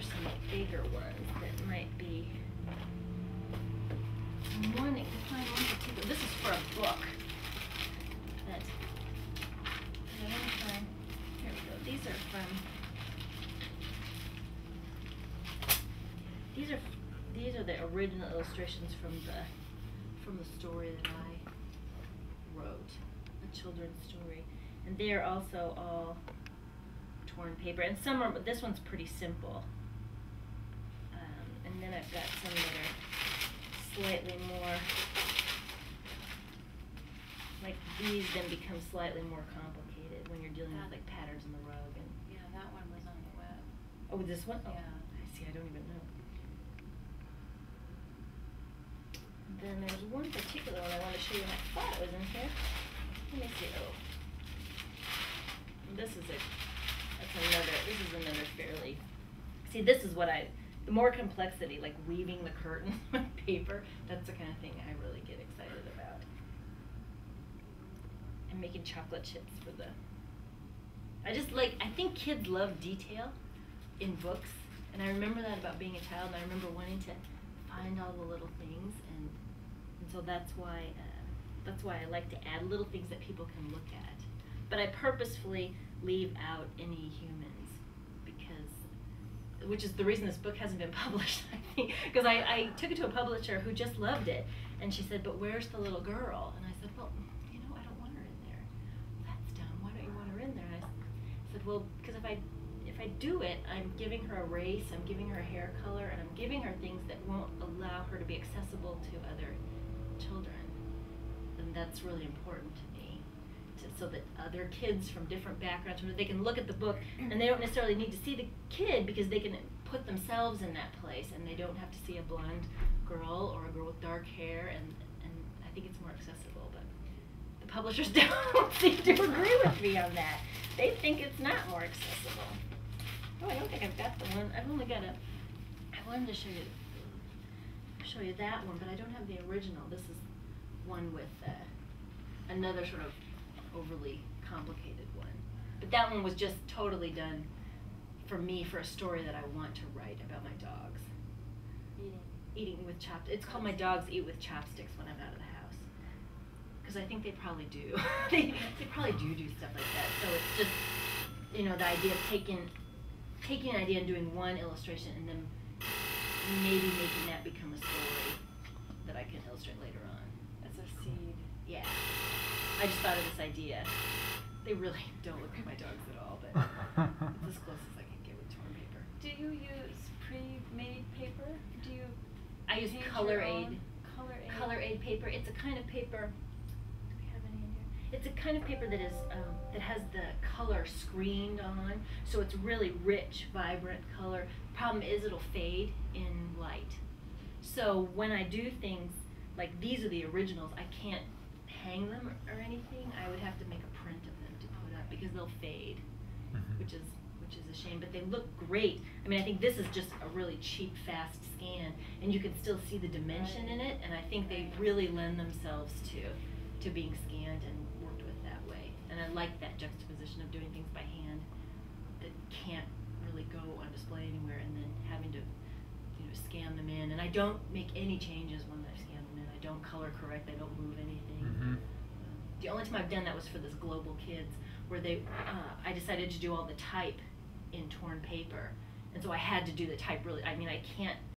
are some bigger ones that might be wanting to find one particular. This is for a book that I want to find. Here we go. These are the original illustrations from the story that I wrote, a children's story, and they are also all torn paper, and some are. This one's pretty simple, and then I've got some that are slightly more. Like these then become slightly more complicated when you're dealing with like patterns in the rug and. Yeah, that one was on the web. Oh, this one? Oh, Yeah. I see. I don't even know. Then there's one particular one I want to show you, and I thought it was in here. Let me see. Oh, this is another fairly. See, this is what the more complexity, like weaving the curtain with paper. That's the kind of thing I really get excited about. And making chocolate chips for the. I think kids love detail in books, and I remember that about being a child, and I remember wanting to find all the little things, and so that's why I like to add little things that people can look at. But I purposefully leave out any humans, which is the reason this book hasn't been published, I think, because I took it to a publisher who just loved it, and she said, but where's the little girl? And I said, well, I don't want her in there. That's dumb. Why don't you want her in there? And I said, well, because if I do it, I'm giving her a race, I'm giving her hair color, and I'm giving her things that won't allow her to be accessible to other children. And that's really important to me, so that other kids from different backgrounds, they can look at the book, and they don't necessarily need to see the kid because they can put themselves in that place, and they don't have to see a blonde girl or a girl with dark hair, and I think it's more accessible. But the publishers don't seem to agree with me on that. They think it's not more accessible. Oh, I don't think I've got the one. I've only got I wanted to show you that one, but I don't have the original. This is one with another sort of overly complicated one. But that one was just totally done for me for a story that I want to write about my dogs. Eating with chopsticks. It's called My Dogs Eat with Chopsticks When I'm Out of the House. Because I think they probably do. they probably do stuff like that. So it's just, the idea of taking an idea and doing one illustration and then maybe making that become a story that I can illustrate later on. As a seed. Yeah. I just thought of this idea. They really don't look like my dogs at all, but it's as close as I can get with torn paper. Do you use pre-made paper? I use Color Aid paper. It's a kind of paper. Do we have any in here? It's a kind of paper that is that has the color screened on, so it's really rich, vibrant color. Problem is, it'll fade in light. So when I do things like these are the originals, I can't hang them or anything. I would have to make a print of them to put up because they'll fade, which is a shame. But they look great. I mean, I think this is just a really cheap, fast scan, and you can still see the dimension in it. And I think they really lend themselves to being scanned and worked with that way. And I like that juxtaposition of doing things by hand that can't really go on display anywhere, and then having to scan them in. And I don't make any changes when I scan them in. I don't color correct. I don't move anything. The only time I've done that was for this Global Kids, where I decided to do all the type in torn paper, and so I had to do the type really. I mean, I can't